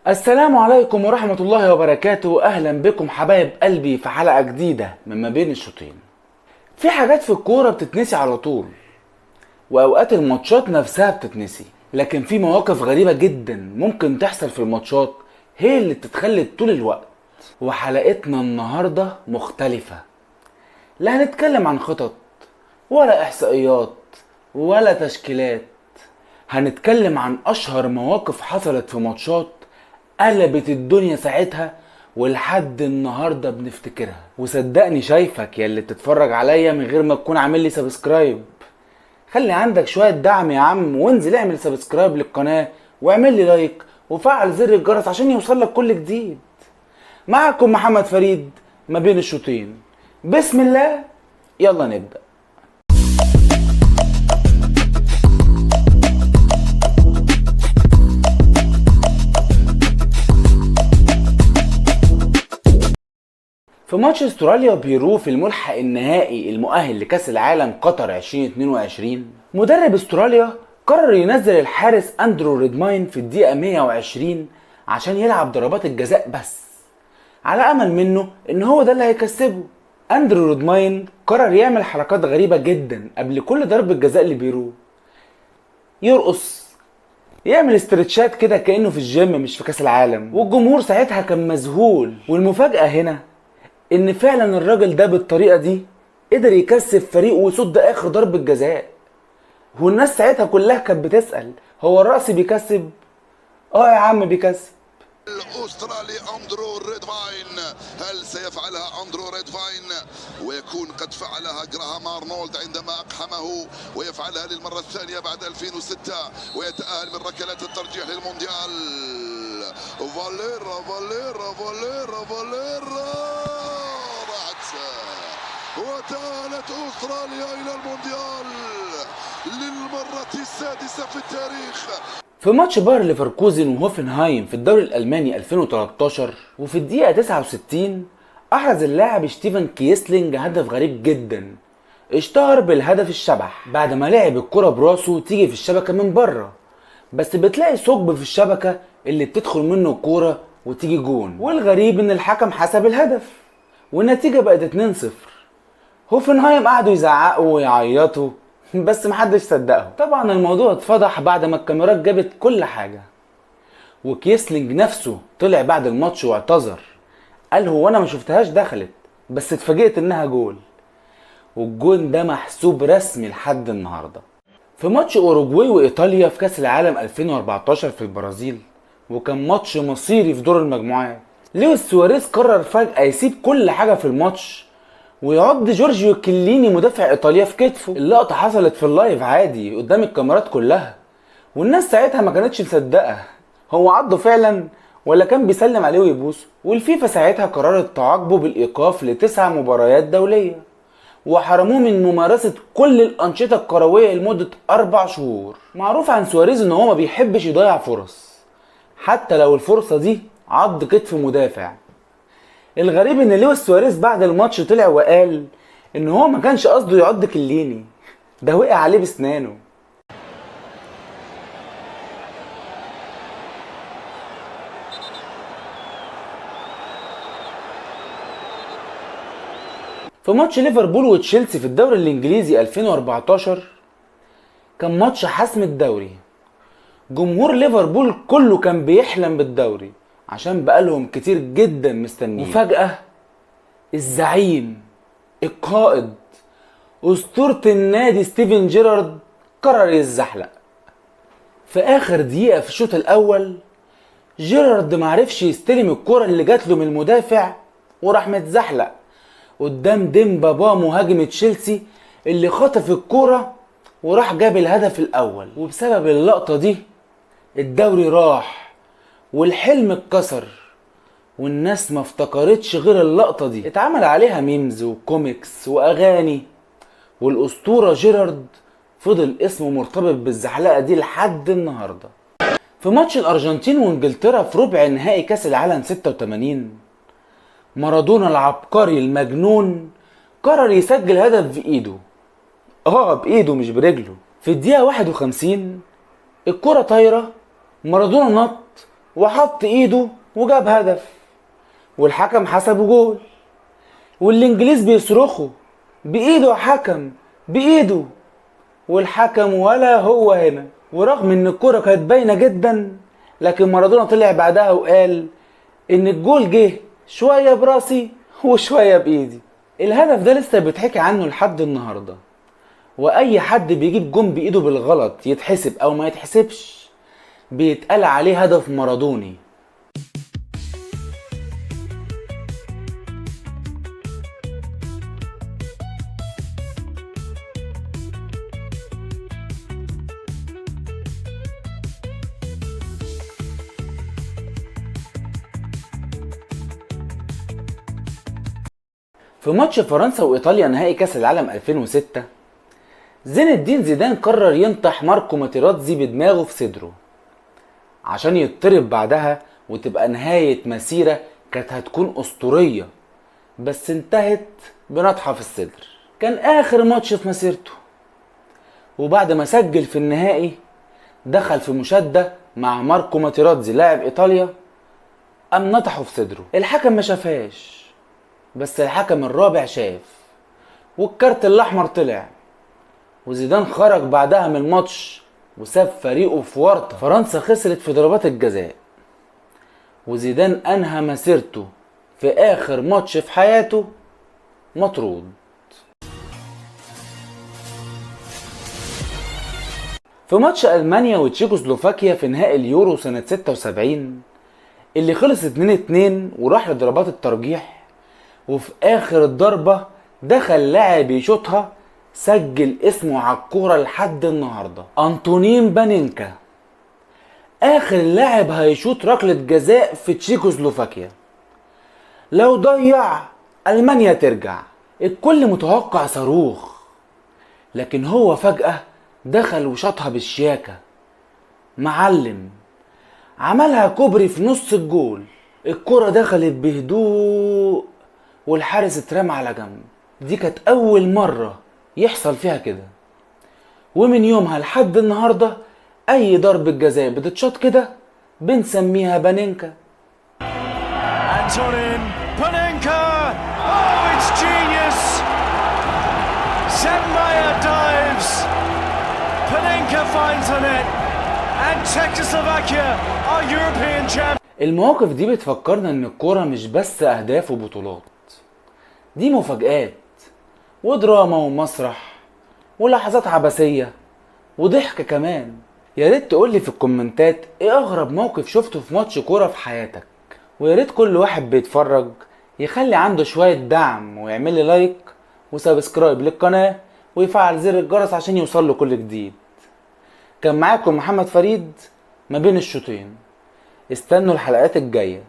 السلام عليكم ورحمة الله وبركاته. أهلا بكم حبايب قلبي في حلقة جديدة من ما بين الشوطين. في حاجات في الكورة بتتنسي على طول، وأوقات الماتشات نفسها بتتنسي، لكن في مواقف غريبة جدا ممكن تحصل في الماتشات هي اللي بتتخلد طول الوقت. وحلقتنا النهاردة مختلفة، لا هنتكلم عن خطط ولا إحصائيات ولا تشكيلات، هنتكلم عن أشهر مواقف حصلت في ماتشات قلبت الدنيا ساعتها ولحد النهارده بنفتكرها. وصدقني شايفك يا اللي بتتفرج عليا من غير ما تكون عامل لي سبسكرايب. خلي عندك شويه دعم يا عم، وانزل اعمل سبسكرايب للقناه واعمل لي لايك وفعل زر الجرس عشان يوصلك كل جديد. معكم محمد فريد ما بين الشوطين. بسم الله، يلا نبدأ. في ماتش استراليا وبيرو في الملحق النهائي المؤهل لكأس العالم قطر 2022، مدرب استراليا قرر ينزل الحارس اندرو ريدماين في الدقيقة 120 عشان يلعب ضربات الجزاء بس، على امل منه ان هو ده اللي هيكسبه. اندرو ريدماين قرر يعمل حركات غريبة جدا قبل كل ضربة جزاء لبيرو، يرقص، يعمل استرتشات كده كأنه في الجيم مش في كأس العالم، والجمهور ساعتها كان مذهول. والمفاجأة هنا ان فعلا الراجل ده بالطريقه دي قدر يكسب فريقه ويصد اخر ضربه جزاء. والناس ساعتها كلها كانت بتسال هو الرأس بيكسب؟ اه يا عم بيكسب. الاسترالي اندرو ريدفاين، هل سيفعلها اندرو ريدفاين ويكون قد فعلها جراهام ارنولد عندما اقحمه، ويفعلها للمره الثانيه بعد 2006 ويتأهل من ركلات الترجيح للمونديال؟ فاليرا فاليرا فاليرا فاليرا راحت، وتأهلت استراليا الى المونديال للمره السادسه في التاريخ. في ماتش باير ليفركوزن وهوفنهايم في الدوري الالماني 2013، وفي الدقيقه 69 احرز اللاعب ستيفن كيسلينج هدف غريب جدا، اشتهر بالهدف الشبح بعد ما لعب الكرة براسه تيجي في الشبكة من بره، بس بتلاقي ثقب في الشبكة اللي بتدخل منه الكورة وتيجي جون. والغريب ان الحكم حسب الهدف والنتيجة بقت 2-0. هوفنهايم قعدوا يزعقوا ويعيطوا بس محدش صدقهم. طبعا الموضوع اتفضح بعد ما الكاميرات جابت كل حاجة، وكيسلينج نفسه طلع بعد الماتش واعتذر، قال هو انا ما شفتهاش دخلت بس اتفاجئت انها جول. والجون ده محسوب رسمي لحد النهارده. في ماتش اوروجواي وايطاليا في كاس العالم 2014 في البرازيل، وكان ماتش مصيري في دور المجموعات، لويس سواريز قرر فجأة يسيب كل حاجة في الماتش ويعض جورجيو كيليني مدافع ايطاليا في كتفه. اللقطة حصلت في اللايف عادي قدام الكاميرات كلها، والناس ساعتها ما كانتش مصدقة هو عضه فعلا ولا كان بيسلم عليه ويبوسه. والفيفا ساعتها قررت تعاقبه بالايقاف ل9 مباريات دولية، وحرموه من ممارسة كل الأنشطة الكروية لمدة 4 شهور. معروف عن سواريز ان هو ما بيحبش يضيع فرص، حتى لو الفرصة دي عض كتف مدافع. الغريب ان لويس سواريز بعد الماتش طلع وقال ان هو ما كانش قصده يعض كليني، ده وقع عليه بسنانه. في ماتش ليفربول وتشيلسي في الدوري الانجليزي 2014، كان ماتش حسم الدوري. جمهور ليفربول كله كان بيحلم بالدوري عشان بقالهم كتير جدا مستنيين. وفجأة الزعيم، القائد، أسطورة النادي ستيفن جيرارد قرر يتزحلق. في آخر دقيقة في الشوط الأول جيرارد معرفش يستلم الكرة اللي جاتله من المدافع وراح متزحلق قدام ديمبابا مهاجم تشيلسي اللي خطف الكرة وراح جاب الهدف الأول. وبسبب اللقطة دي الدوري راح والحلم اتكسر، والناس ما افتكرتش غير اللقطة دي، اتعمل عليها ميمز وكوميكس واغاني، والاسطورة جيرارد فضل اسمه مرتبط بالزحلقة دي لحد النهاردة. في ماتش الارجنتين وانجلترا في ربع نهائي كاس العالم 86، مارادونا العبقري المجنون قرر يسجل هدف بايده، بايده مش برجله. في الدقيقة 51 الكرة طايرة، مارادونا نط وحط ايده وجاب هدف، والحكم حسبه جول، والانجليز بيصرخوا بايده يا حكم بايده، والحكم ولا هو هنا. ورغم ان الكرة كانت باينة جدا، لكن مارادونا طلع بعدها وقال ان الجول جه شوية براسي وشوية بايدي. الهدف ده لسه بيتحكي عنه لحد النهاردة، واي حد بيجيب جون بايده بالغلط يتحسب او ما يتحسبش بيتقال عليه هدف مارادوني. في ماتش فرنسا وايطاليا نهائي كاس العالم 2006، زين الدين زيدان قرر ينطح ماركو ماتيراتزي بدماغه في صدره عشان يتطرد بعدها، وتبقى نهاية مسيرة كانت هتكون اسطورية، بس انتهت بنطحة في الصدر. كان اخر ماتش في مسيرته، وبعد ما سجل في النهائي دخل في مشادة مع ماركو ماتيراتزي لاعب ايطاليا، قام نطحه في صدره. الحكم ما شافهاش، بس الحكم الرابع شاف، والكارت الاحمر طلع، وزيدان خرج بعدها من الماتش وساب فريقه في ورطة. فرنسا خسرت في ضربات الجزاء، وزيدان انهى مسيرته في اخر ماتش في حياته مطرود. في ماتش المانيا وتشيكوسلوفاكيا في نهائي اليورو سنة 76 اللي خلص 2-2 وراح لضربات الترجيح، وفي اخر الضربة دخل لاعب يشوطها سجل اسمه على الكورة لحد النهاردة، أنطونين بانينكا، اخر لاعب هيشوط ركلة جزاء في تشيكوسلوفاكيا. لو ضيع المانيا ترجع. الكل متوقع صاروخ، لكن هو فجأة دخل وشاطها بالشياكة. معلم عملها كوبري في نص الجول، الكرة دخلت بهدوء والحارس اترمى على جنب. دي كانت اول مرة يحصل فيها كده، ومن يومها لحد النهاردة اي ضربة جزاء بتتشاط كده بنسميها بانينكا. Antonin Panenka! Oh, it's genius! Zenmaier dives. Panenka finds the net. And Czechoslovakia are European champions. المواقف دي بتفكرنا ان الكورة مش بس اهداف وبطولات، دي مفاجآت ودراما ومسرح ولحظات عبثية وضحك كمان. يا ريت تقولي في الكومنتات ايه اغرب موقف شفته في ماتش كورة في حياتك، ويا ريت كل واحد بيتفرج يخلي عنده شوية دعم ويعمل لي لايك وسبسكرايب للقناة ويفعل زر الجرس عشان يوصل له كل جديد. كان معاكم محمد فريد ما بين الشوطين. استنوا الحلقات الجاية.